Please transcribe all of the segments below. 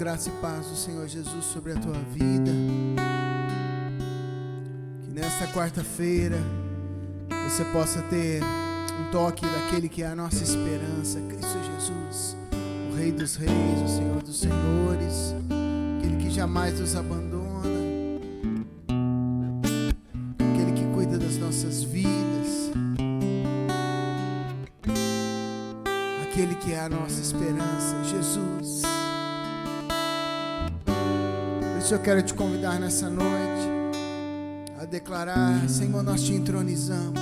graça e paz do Senhor Jesus sobre a tua vida. Que nesta quarta-feira você possa ter um toque daquele que é a nossa esperança, Cristo Jesus, o Rei dos Reis, o Senhor dos Senhores, aquele que jamais nos abandona, aquele que cuida das nossas vidas, aquele que é a nossa esperança, Jesus. Por isso eu quero te convidar nessa noite a declarar: Senhor, nós te entronizamos.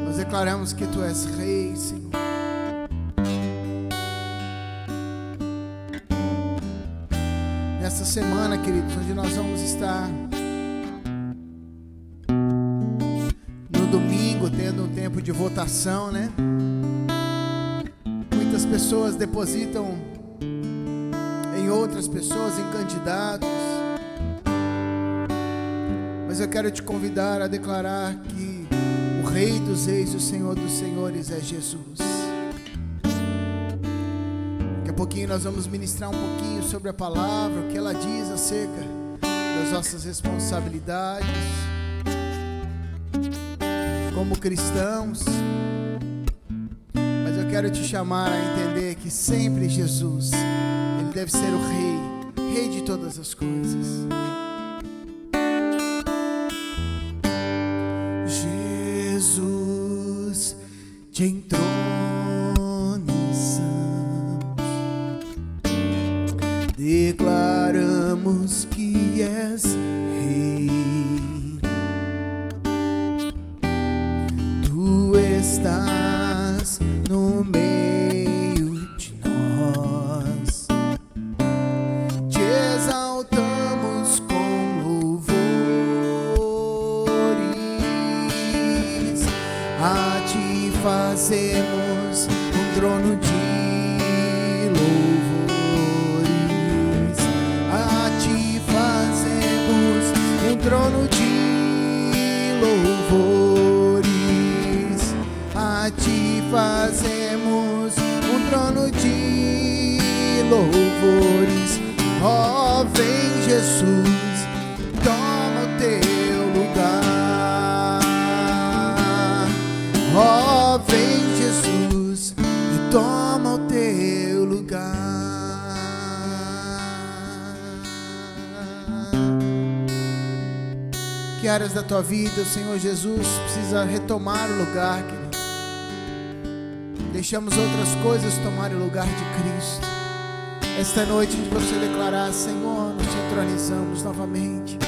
Nós declaramos que Tu és Rei, Senhor. Nessa semana, queridos, onde nós vamos estar no domingo, tendo um tempo de votação, né? Muitas pessoas depositam em outras pessoas, em candidatos. Mas eu quero te convidar a declarar que o Rei dos Reis e o Senhor dos Senhores é Jesus. Daqui a pouquinho nós vamos ministrar um pouquinho sobre a palavra, o que ela diz acerca das nossas responsabilidades como cristãos. Mas eu quero te chamar a entender que sempre Jesus, Ele deve ser o Rei, Rei de todas as coisas. Jesus, te entronizamos, declaramos que és Rei. Tu estás no meio de nós, te exaltamos com louvores, a ti fazemos um trono de louvores, a ti fazemos um trono de louvores, a ti fazemos um trono de louvores. Ó, vem Jesus, toma o teu lugar. Ó, vem Jesus e toma o teu lugar. Que áreas da tua vida o Senhor Jesus precisa retomar o lugar, querido? Deixamos outras coisas tomar o lugar de Cristo. Esta noite de você declarar: Senhor, nós te entronizamos novamente.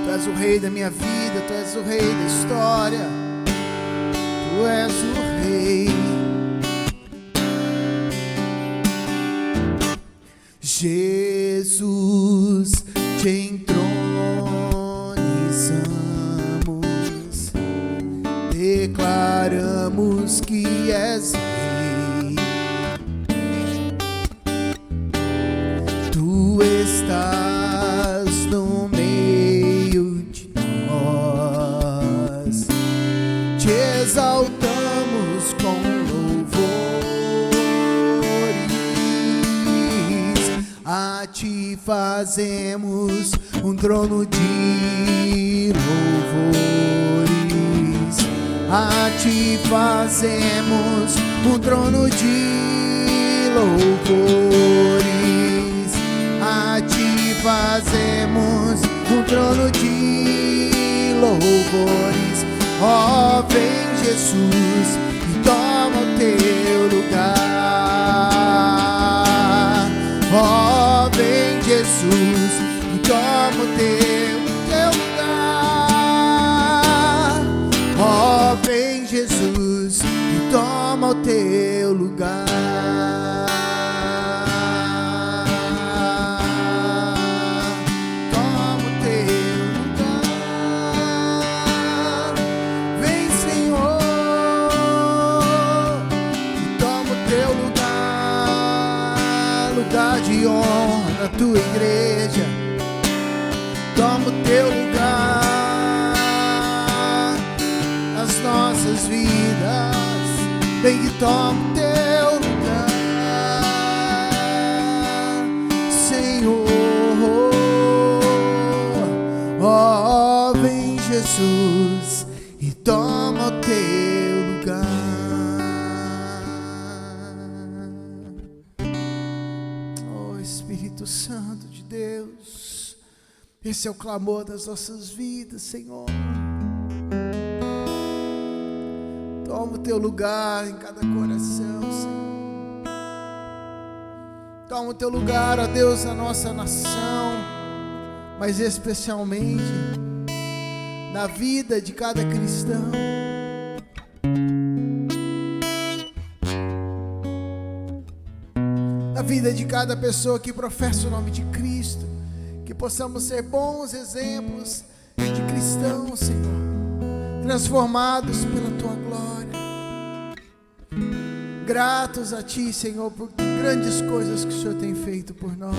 Tu és o Rei da minha vida, Tu és o Rei da história, Tu és o Rei. Jesus, te entronizamos, declaramos que és Rei. Tu estás no meio de nós, te exaltamos com louvores, a ti fazemos um trono de louvores, a ti fazemos um trono de louvores, a ti fazemos um trono de louvores. Ó, vem Jesus e toma o teu lugar. Ó, vem Jesus e toma o teu lugar. Ó, vem Jesus e toma o teu lugar. Toma o teu lugar. Vem, Senhor, e toma o teu lugar. Lugar de honra na tua igreja. Toma o teu lugar nas nossas vidas. vem e toma o teu lugar, Senhor. Oh, vem Jesus e toma o teu lugar. Oh, Espírito Santo de Deus, esse é o clamor das nossas vidas, Senhor. Toma o teu lugar em cada coração, Senhor. Toma o teu lugar, ó Deus, na nossa nação, mas especialmente na vida de cada cristão. Na vida de cada pessoa que professa o nome de Cristo. Que possamos ser bons exemplos de cristãos, Senhor, transformados pela Tua glória. Gratos a Ti, Senhor, por grandes coisas que o Senhor tem feito por nós.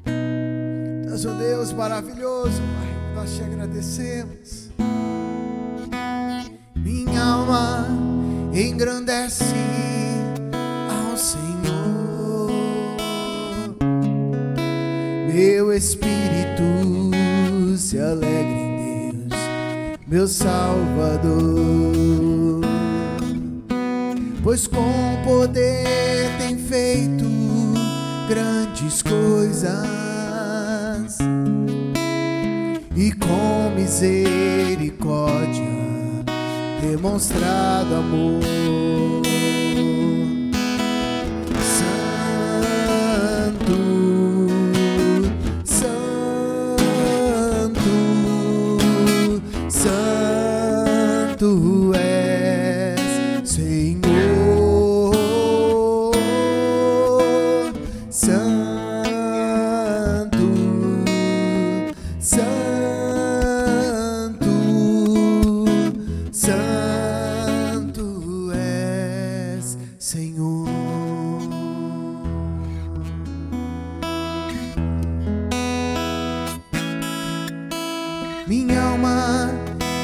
Tu és o Deus maravilhoso, Pai, nós Te agradecemos. Minha alma engrandece ao Senhor, meu espírito se alegra em Deus, meu Salvador, pois com poder tem feito grandes coisas e com misericórdia demonstrado amor. Tu és Senhor, Santo, Santo, Santo és Senhor. Minha alma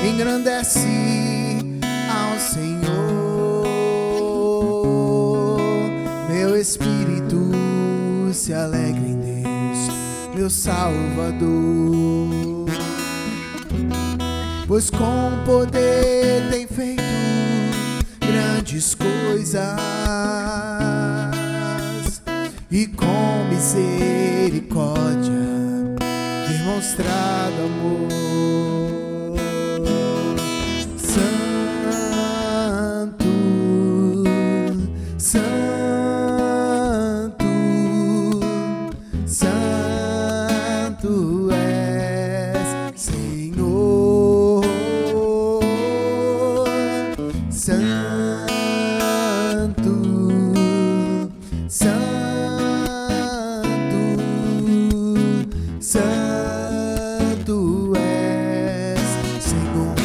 engrandece ao Senhor, meu espírito se alegra em Deus, meu Salvador, pois com poder tem feito grandes coisas e com misericórdia demonstrado amor. Tu és Senhor, Santo, Santo, Santo és Senhor.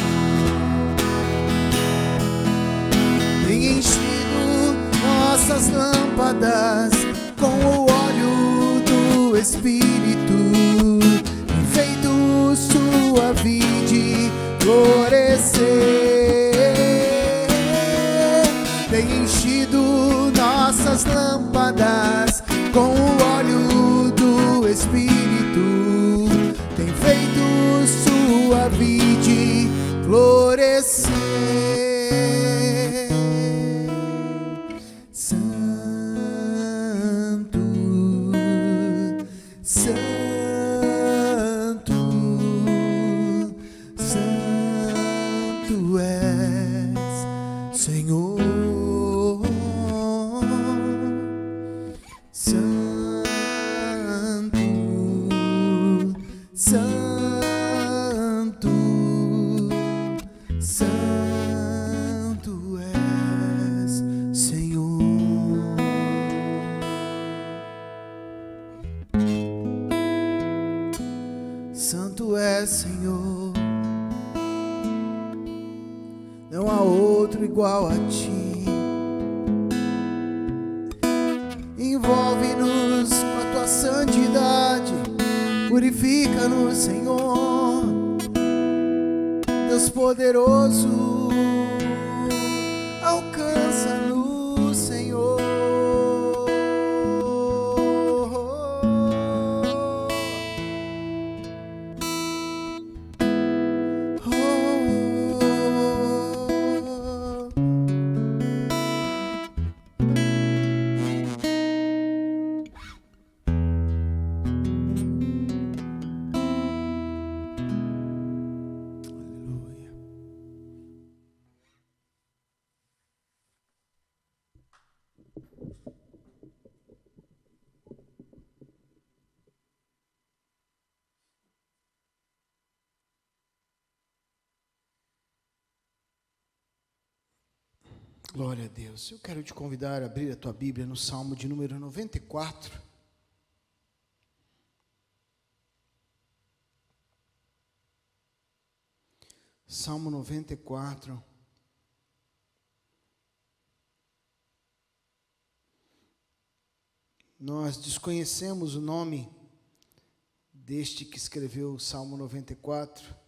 Tem enchido nossas lâmpadas com o óleo do Espírito, feito sua vide florescer. Tem enchido nossas lâmpadas com o óleo do Espírito, tem feito sua vide florescer. Santo, Santo, Tu és Senhor, Santo, Santo, Santo és Senhor. Santo és Senhor, não há outro igual a Ti. Envolve-nos com a Tua santidade, purifica-nos, Senhor, Deus poderoso. Glória a Deus. Eu quero te convidar a abrir a tua Bíblia no Salmo de número 94. Salmo 94. Nós desconhecemos o nome deste que escreveu o Salmo 94.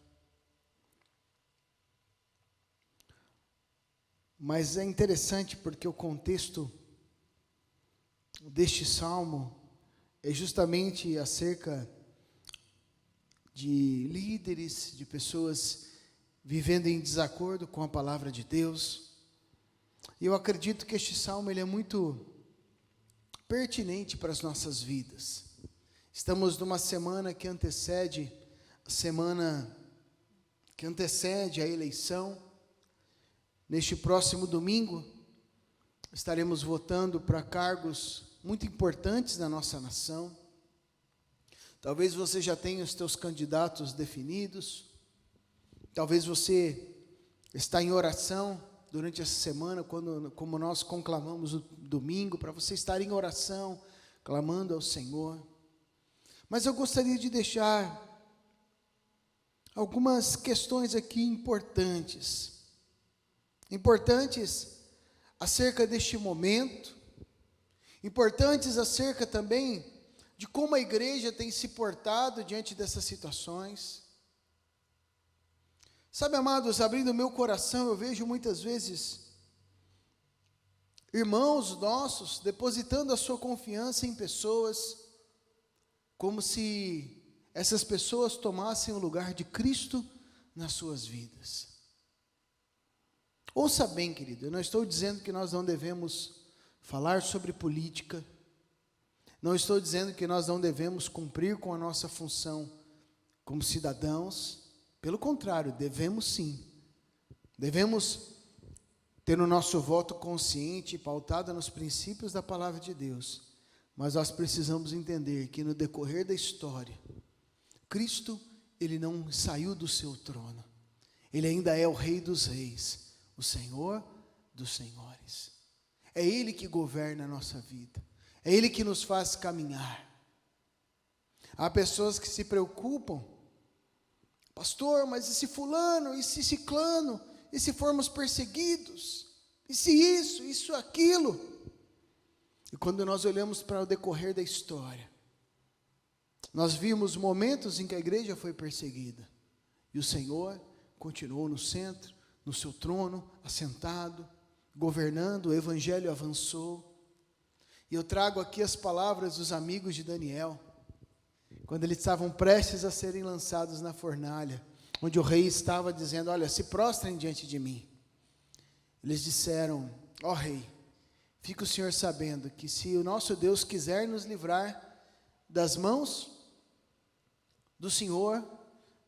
Mas é interessante porque o contexto deste salmo é justamente acerca de líderes, de pessoas vivendo em desacordo com a palavra de Deus. E eu acredito que este salmo ele é muito pertinente para as nossas vidas. Estamos numa semana que antecede a eleição. Neste próximo domingo, estaremos votando para cargos muito importantes na nossa nação. Talvez você já tenha os teus candidatos definidos. Talvez você está em oração durante essa semana, como nós conclamamos o domingo, para você estar em oração, clamando ao Senhor. Mas eu gostaria de deixar algumas questões aqui importantes acerca deste momento, importantes acerca também de como a igreja tem se portado diante dessas situações. Sabe, amados, abrindo o meu coração, eu vejo muitas vezes irmãos nossos depositando a sua confiança em pessoas, como se essas pessoas tomassem o lugar de Cristo nas suas vidas. Ouça bem, querido, eu não estou dizendo que nós não devemos falar sobre política, não estou dizendo que nós não devemos cumprir com a nossa função como cidadãos, pelo contrário, devemos sim, devemos ter o nosso voto consciente e pautado nos princípios da palavra de Deus, mas nós precisamos entender que no decorrer da história, Cristo, ele não saiu do seu trono, ele ainda é o Rei dos Reis, o Senhor dos Senhores. É Ele que governa a nossa vida. É Ele que nos faz caminhar. Há pessoas que se preocupam. Pastor, mas e se fulano, e se ciclano, e se formos perseguidos? E se isso, aquilo? E quando nós olhamos para o decorrer da história, nós vimos momentos em que a igreja foi perseguida. E o Senhor continuou no centro, no seu trono, assentado, governando, o evangelho avançou. E eu trago aqui as palavras dos amigos de Daniel, quando eles estavam prestes a serem lançados na fornalha, onde o rei estava dizendo, olha, se prostrem diante de mim. Eles disseram, ó rei, fica o senhor sabendo que se o nosso Deus quiser nos livrar das mãos do Senhor,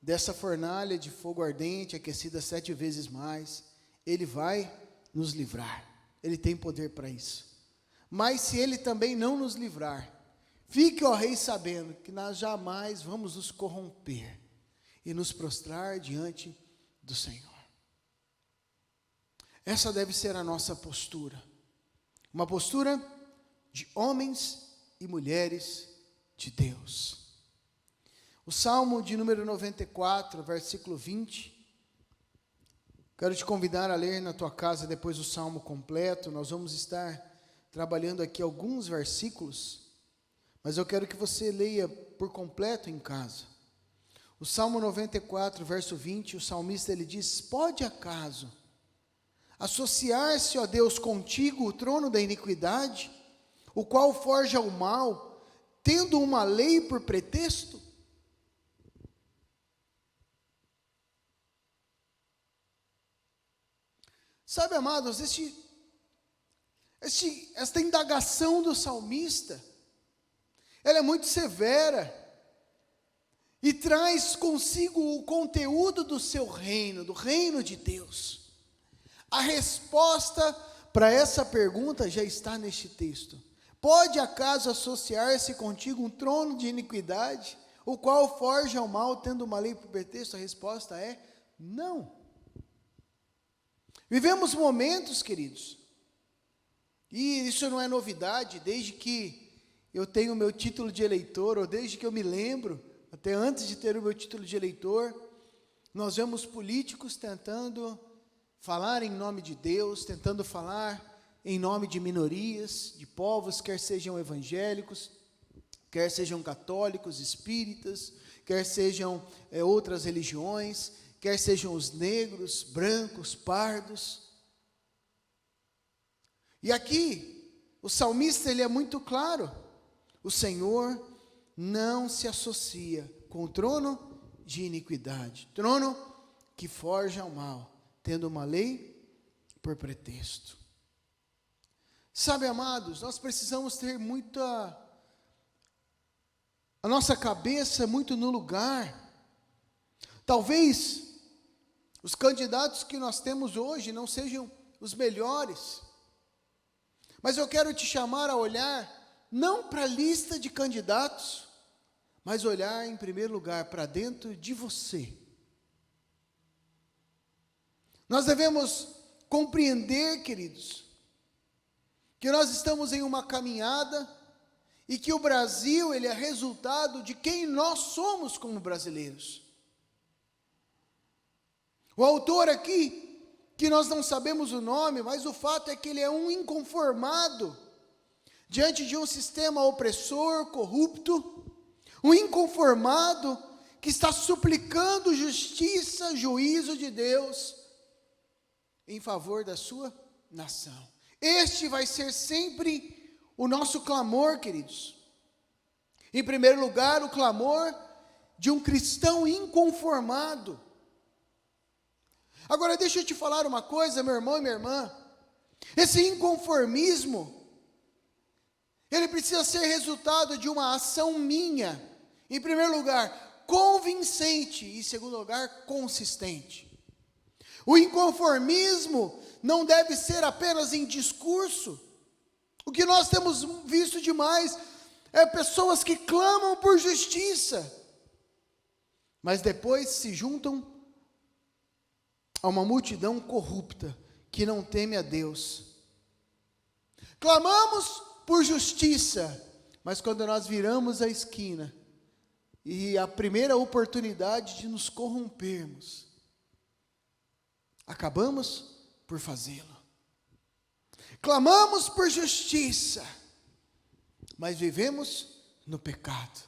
dessa fornalha de fogo ardente, aquecida 7 vezes mais, Ele vai nos livrar. Ele tem poder para isso. Mas se Ele também não nos livrar, fique, ó rei, sabendo que nós jamais vamos nos corromper e nos prostrar diante do Senhor. Essa deve ser a nossa postura. Uma postura de homens e mulheres de Deus. O Salmo de número 94, versículo 20. Quero te convidar a ler na tua casa depois o Salmo completo. Nós vamos estar trabalhando aqui alguns versículos, mas eu quero que você leia por completo em casa. O Salmo 94, verso 20, o salmista ele diz, pode acaso associar-se, ó Deus, contigo o trono da iniquidade, o qual forja o mal, tendo uma lei por pretexto? Sabe, amados, esta indagação do salmista, ela é muito severa, e traz consigo o conteúdo do seu reino, do reino de Deus. A resposta para essa pergunta já está neste texto. Pode acaso associar-se contigo um trono de iniquidade, o qual forja o mal, tendo uma lei por pretexto? A resposta é não. Vivemos momentos, queridos, E isso não é novidade, desde que eu tenho o meu título de eleitor, ou desde que eu me lembro, até antes de ter o meu título de eleitor, nós vemos políticos tentando falar em nome de Deus, tentando falar em nome de minorias, de povos, quer sejam evangélicos, quer sejam católicos, espíritas, quer sejam outras religiões, quer sejam os negros, brancos, pardos. E aqui, o salmista ele é muito claro, o Senhor não se associa com o trono de iniquidade, trono que forja o mal, tendo uma lei por pretexto. Sabe, amados, nós precisamos ter a nossa cabeça muito no lugar. Talvez os candidatos que nós temos hoje não sejam os melhores, mas eu quero te chamar a olhar não para a lista de candidatos, mas olhar em primeiro lugar para dentro de você. Nós devemos compreender, queridos, que nós estamos em uma caminhada e que o Brasil ele é resultado de quem nós somos como brasileiros. O autor aqui, que nós não sabemos o nome, mas o fato é que ele é um inconformado diante de um sistema opressor, corrupto, um inconformado que está suplicando justiça, juízo de Deus em favor da sua nação. Este vai ser sempre o nosso clamor, queridos. Em primeiro lugar, o clamor de um cristão inconformado. Agora, deixa eu te falar uma coisa, meu irmão e minha irmã. Esse inconformismo, ele precisa ser resultado de uma ação minha. Em primeiro lugar, convincente. E em segundo lugar, consistente. O inconformismo não deve ser apenas em discurso. O que nós temos visto demais é pessoas que clamam por justiça, mas depois se juntam a uma multidão corrupta, que não teme a Deus. Clamamos por justiça, mas quando nós viramos a esquina, e a primeira oportunidade de nos corrompermos, acabamos por fazê-lo. Clamamos por justiça, mas vivemos no pecado.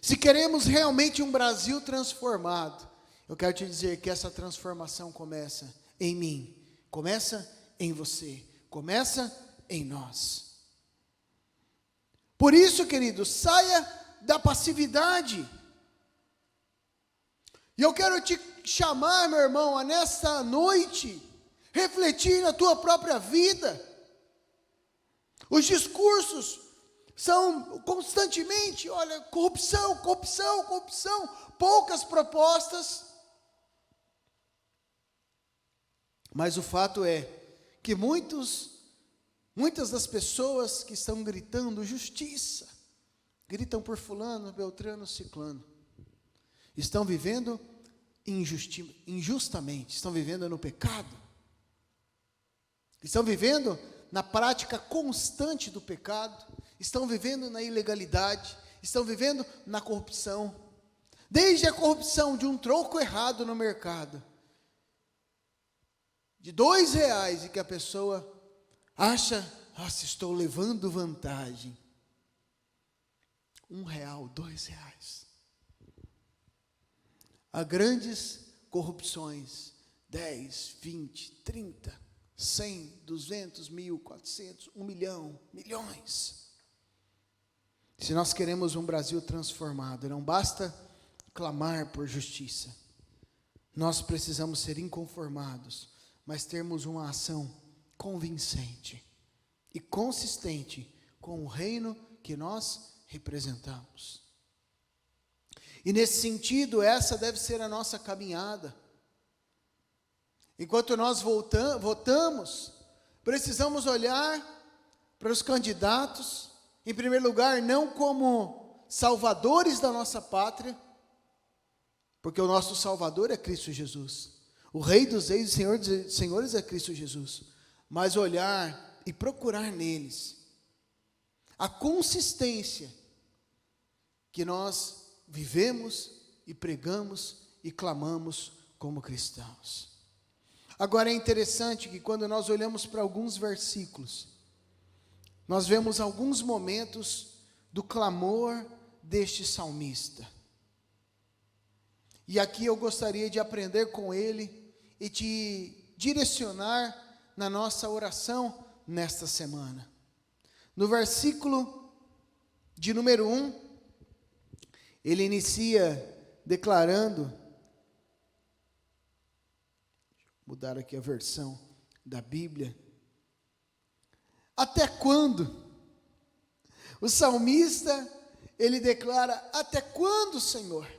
Se queremos realmente um Brasil transformado, eu quero te dizer que essa transformação começa em mim, começa em você, começa em nós. Por isso, querido, saia da passividade. E eu quero te chamar, meu irmão, a nesta noite, refletir na tua própria vida. Os discursos são constantemente, olha, corrupção, corrupção, corrupção, poucas propostas. Mas o fato é que muitas das pessoas que estão gritando justiça, gritam por fulano, beltrano, ciclano, estão vivendo injustamente, estão vivendo no pecado, estão vivendo na prática constante do pecado, estão vivendo na ilegalidade, estão vivendo na corrupção, desde a corrupção de um troco errado no mercado, de R$2, e que a pessoa acha, nossa, estou levando vantagem, R$1, R$2, há grandes corrupções, 10, 20, 30, 100, 200, 1.000, 400, 1 milhão, milhões. Se nós queremos um Brasil transformado, não basta clamar por justiça, nós precisamos ser inconformados, mas termos uma ação convincente e consistente com o reino que nós representamos. E nesse sentido, essa deve ser a nossa caminhada. Enquanto nós votamos, precisamos olhar para os candidatos, em primeiro lugar, não como salvadores da nossa pátria, porque o nosso Salvador é Cristo Jesus. O Rei dos Reis e Senhor dos Senhores é Cristo Jesus. Mas olhar e procurar neles a consistência que nós vivemos e pregamos e clamamos como cristãos. Agora é interessante que quando nós olhamos para alguns versículos, nós vemos alguns momentos do clamor deste salmista. E aqui eu gostaria de aprender com ele e te direcionar na nossa oração nesta semana. No versículo de número 1, ele inicia declarando, mudar aqui a versão da Bíblia, até quando? O salmista, ele declara, até quando, Senhor?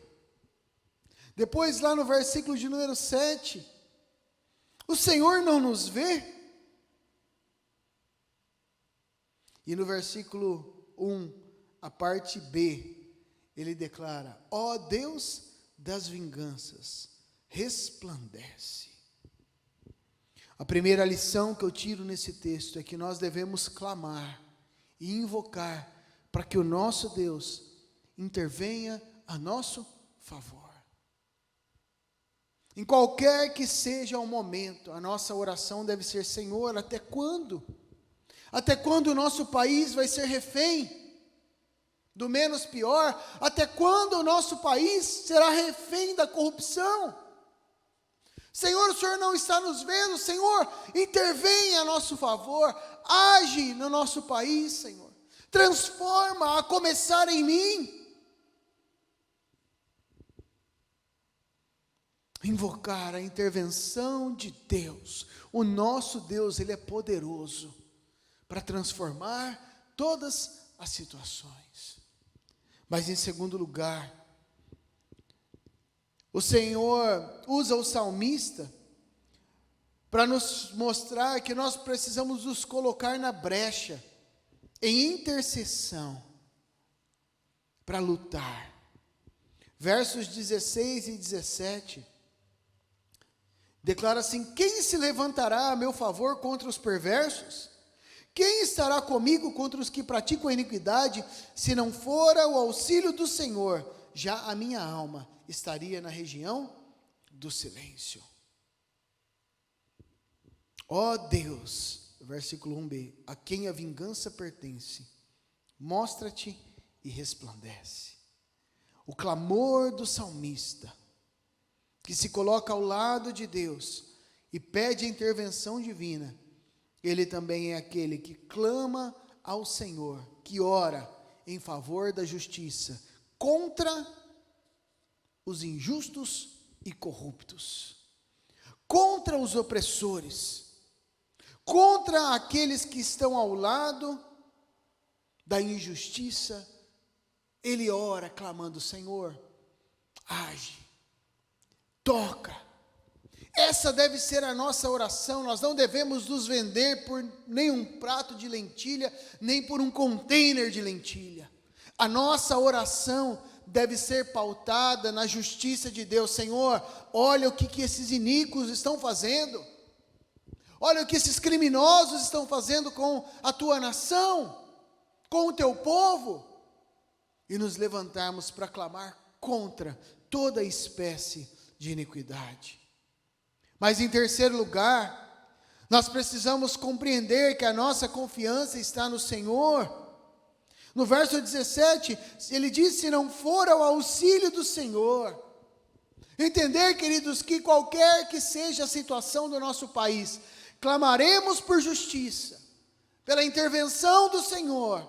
Depois lá no versículo de número 7, o Senhor não nos vê? E no versículo 1, a parte B, ele declara, ó Deus das vinganças, resplandece. A primeira lição que eu tiro nesse texto é que nós devemos clamar e invocar para que o nosso Deus intervenha a nosso favor. Em qualquer que seja o momento, a nossa oração deve ser, Senhor, até quando? Até quando o nosso país vai ser refém do menos pior? Até quando o nosso país será refém da corrupção? Senhor, o Senhor não está nos vendo, Senhor, intervenha a nosso favor, age no nosso país, Senhor, transforma, a começar em mim. Invocar a intervenção de Deus. O nosso Deus, Ele é poderoso para transformar todas as situações. Mas em segundo lugar, o Senhor usa o salmista para nos mostrar que nós precisamos nos colocar na brecha, em intercessão, para lutar. Versos 16 e 17, declara assim, quem se levantará a meu favor contra os perversos? Quem estará comigo contra os que praticam a iniquidade? Se não fora o auxílio do Senhor, já a minha alma estaria na região do silêncio. Ó Deus, versículo 1b, a quem a vingança pertence, mostra-te e resplandece. O clamor do salmista, que se coloca ao lado de Deus e pede a intervenção divina, ele também é aquele que clama ao Senhor, que ora em favor da justiça, contra os injustos e corruptos, contra os opressores, contra aqueles que estão ao lado da injustiça. Ele ora clamando, Senhor, age, toca. Essa deve ser a nossa oração. Nós não devemos nos vender por nenhum prato de lentilha, nem por um container de lentilha. A nossa oração deve ser pautada na justiça de Deus. Senhor, olha o que esses iníquos estão fazendo. Olha o que esses criminosos estão fazendo com a tua nação, com o teu povo. E nos levantarmos para clamar contra toda espécie de iniquidade. Mas em terceiro lugar, nós precisamos compreender que a nossa confiança está no Senhor. No verso 17, ele diz, se não for ao auxílio do Senhor. Entender, queridos, que qualquer que seja a situação do nosso país, clamaremos por justiça, pela intervenção do Senhor,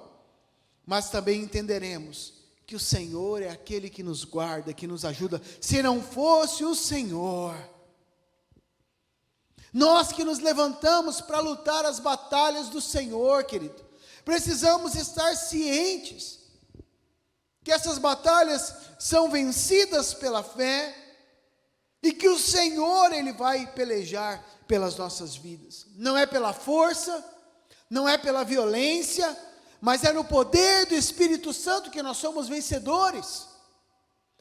mas também entenderemos que o Senhor é aquele que nos guarda, que nos ajuda. Se não fosse o Senhor, nós que nos levantamos para lutar as batalhas do Senhor, querido, precisamos estar cientes que essas batalhas são vencidas pela fé e que o Senhor, Ele vai pelejar pelas nossas vidas. Não é pela força, não é pela violência, mas é no poder do Espírito Santo que nós somos vencedores.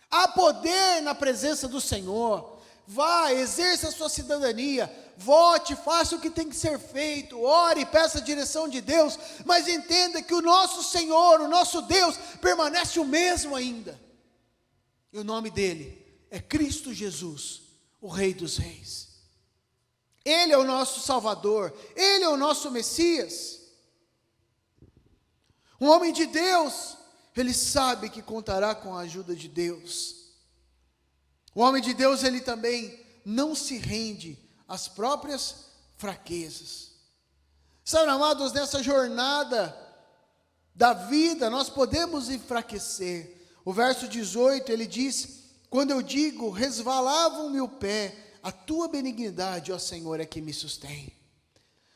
Há poder na presença do Senhor. Vá, exerça a sua cidadania, vote, faça o que tem que ser feito, ore, peça a direção de Deus, mas entenda que o nosso Senhor, o nosso Deus, permanece o mesmo ainda. E o nome dele é Cristo Jesus, o Rei dos Reis. Ele é o nosso Salvador, ele é o nosso Messias. Um homem de Deus, ele sabe que contará com a ajuda de Deus. O homem de Deus, ele também não se rende às próprias fraquezas. Sabe, amados, nessa jornada da vida, nós podemos enfraquecer. O verso 18, ele diz: quando eu digo, resvalava-me o pé, a tua benignidade, ó Senhor, é que me sustém.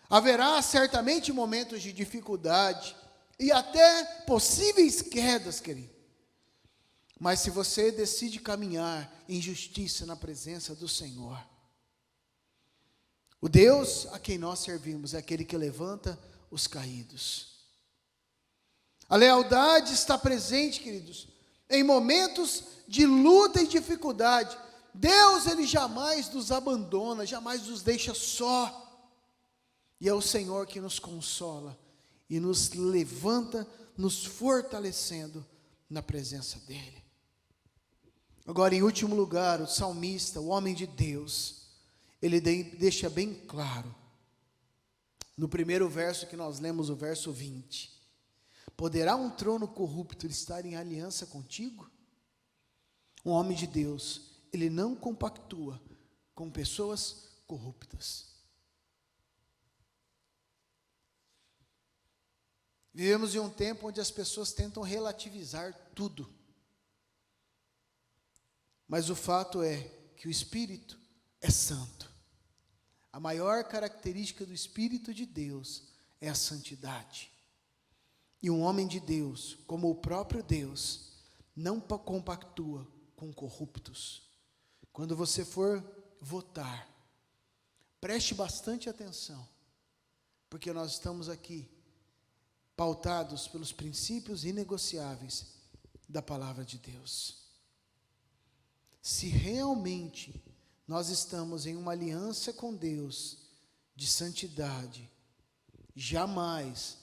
Haverá certamente momentos de dificuldade, e até possíveis quedas, querido. Mas se você decide caminhar em justiça na presença do Senhor, o Deus a quem nós servimos é aquele que levanta os caídos. A lealdade está presente, queridos, em momentos de luta e dificuldade. Deus, ele jamais nos abandona, jamais nos deixa só. E é o Senhor que nos consola e nos levanta, nos fortalecendo na presença dEle. Agora, em último lugar, o salmista, o homem de Deus, ele deixa bem claro, no primeiro verso que nós lemos, o verso 20: poderá um trono corrupto estar em aliança contigo? Um homem de Deus, ele não compactua com pessoas corruptas. Vivemos em um tempo onde as pessoas tentam relativizar tudo. Mas o fato é que o Espírito é santo. A maior característica do Espírito de Deus é a santidade. E um homem de Deus, como o próprio Deus, não compactua com corruptos. Quando você for votar, preste bastante atenção, porque nós estamos aqui pautados pelos princípios inegociáveis da palavra de Deus. Se realmente nós estamos em uma aliança com Deus de santidade, jamais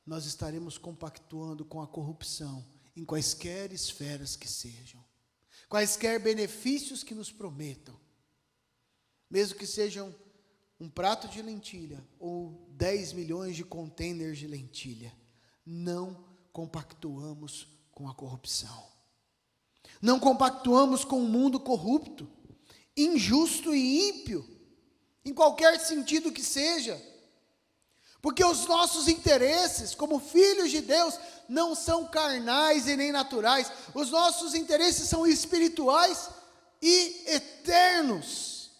nós estaremos compactuando com a corrupção em quaisquer esferas que sejam, quaisquer benefícios que nos prometam, mesmo que sejam um prato de lentilha ou 10 milhões de containers de lentilha, não compactuamos com a corrupção. Não compactuamos com um mundo corrupto, injusto e ímpio, em qualquer sentido que seja, porque os nossos interesses, como filhos de Deus, não são carnais e nem naturais, os nossos interesses são espirituais e eternos.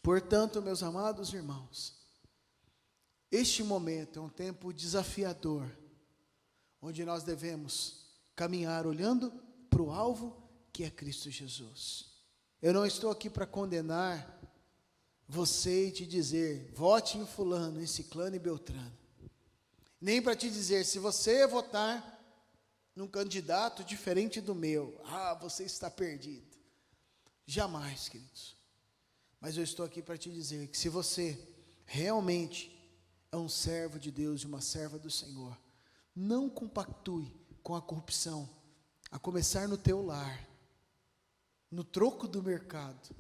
Portanto, meus amados irmãos, este momento é um tempo desafiador, onde nós devemos caminhar olhando para o alvo que é Cristo Jesus. Eu não estou aqui para condenar você e te dizer, vote em fulano, em ciclano e beltrano. Nem para te dizer, se você votar num candidato diferente do meu, você está perdido. Jamais, queridos. Mas eu estou aqui para te dizer que se você realmente é um servo de Deus e uma serva do Senhor, não compactue com a corrupção, a começar no teu lar, no troco do mercado,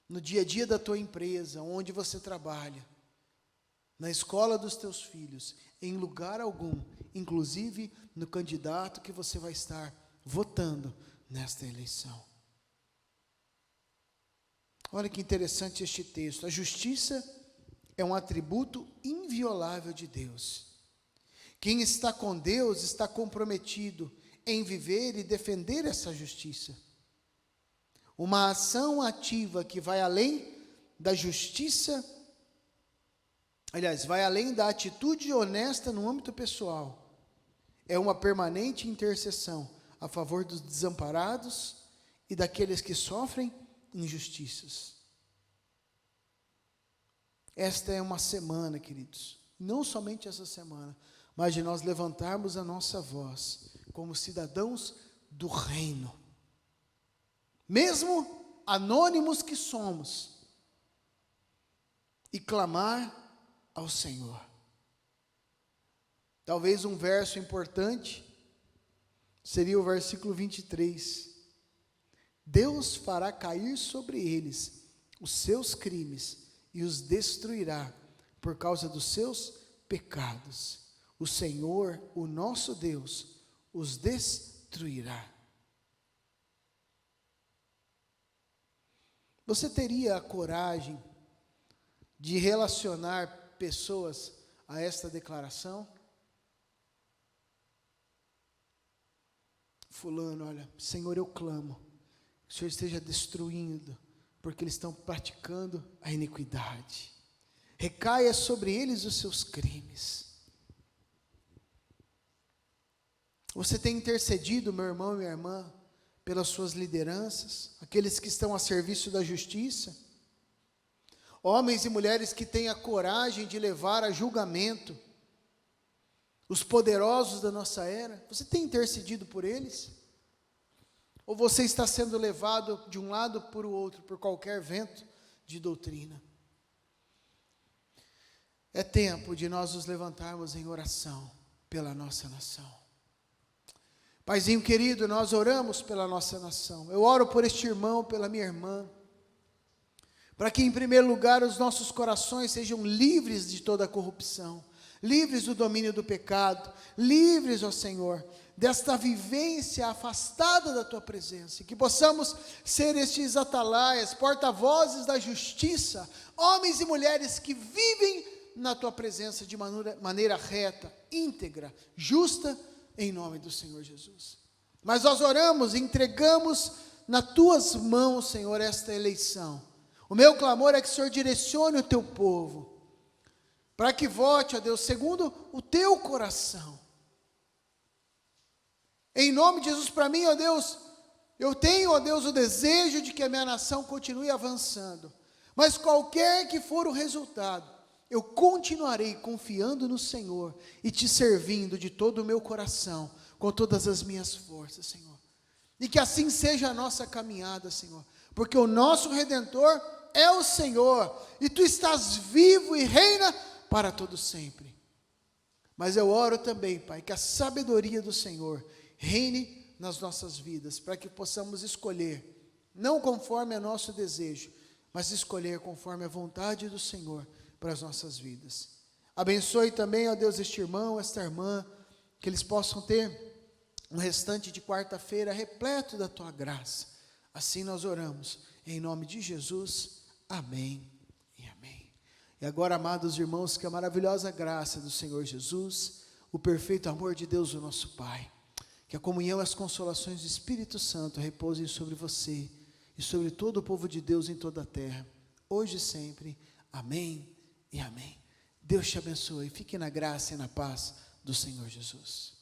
no dia a dia da tua empresa, onde você trabalha, na escola dos teus filhos, em lugar algum, inclusive no candidato que você vai estar votando nesta eleição. Olha que interessante este texto. A justiça é um atributo inviolável de Deus. Quem está com Deus está comprometido em viver e defender essa justiça. Uma ação ativa que vai além da justiça, aliás, vai além da atitude honesta no âmbito pessoal. É uma permanente intercessão a favor dos desamparados e daqueles que sofrem injustiças. Esta é uma semana, queridos, não somente essa semana, mas de nós levantarmos a nossa voz como cidadãos do reino. Mesmo anônimos que somos, e clamar ao Senhor. Talvez um verso importante seria o versículo 23. Deus fará cair sobre eles os seus crimes e os destruirá por causa dos seus pecados. O Senhor, o nosso Deus, os destruirá. Você teria a coragem de relacionar pessoas a esta declaração? Fulano, olha, Senhor, eu clamo, que o Senhor esteja destruindo, porque eles estão praticando a iniquidade. Recaia sobre eles os seus crimes. Você tem intercedido, meu irmão e minha irmã, pelas suas lideranças, aqueles que estão a serviço da justiça, homens e mulheres que têm a coragem de levar a julgamento os poderosos da nossa era. Você tem intercedido por eles? Ou você está sendo levado de um lado para o outro por qualquer vento de doutrina? É tempo de nós nos levantarmos em oração pela nossa nação. Paizinho querido, nós oramos pela nossa nação. Eu oro por este irmão, pela minha irmã, para que em primeiro lugar os nossos corações sejam livres de toda a corrupção, livres do domínio do pecado, livres, ó Senhor, desta vivência afastada da Tua presença, e que possamos ser estes atalaias, porta-vozes da justiça, homens e mulheres que vivem na Tua presença de maneira reta, íntegra, justa, em nome do Senhor Jesus. Mas nós oramos e entregamos nas Tuas mãos, Senhor, esta eleição. O meu clamor é que o Senhor direcione o Teu povo, para que vote, ó Deus, segundo o Teu coração. Em nome de Jesus, para mim, ó Deus, eu tenho, ó Deus, o desejo de que a minha nação continue avançando. Mas qualquer que for o resultado, eu continuarei confiando no Senhor e Te servindo de todo o meu coração, com todas as minhas forças, Senhor. E que assim seja a nossa caminhada, Senhor, porque o nosso Redentor é o Senhor, e Tu estás vivo e reina para todo sempre. Mas eu oro também, Pai, que a sabedoria do Senhor reine nas nossas vidas, para que possamos escolher, não conforme a nosso desejo, mas escolher conforme a vontade do Senhor para as nossas vidas. Abençoe também, ó Deus, este irmão, esta irmã, que eles possam ter um restante de quarta-feira repleto da Tua graça. Assim nós oramos, em nome de Jesus, amém e amém. E agora, amados irmãos, que a maravilhosa graça do Senhor Jesus, o perfeito amor de Deus, o nosso Pai, que a comunhão e as consolações do Espírito Santo repousem sobre você e sobre todo o povo de Deus em toda a terra, hoje e sempre. Amém e amém. Deus te abençoe. Fique na graça e na paz do Senhor Jesus.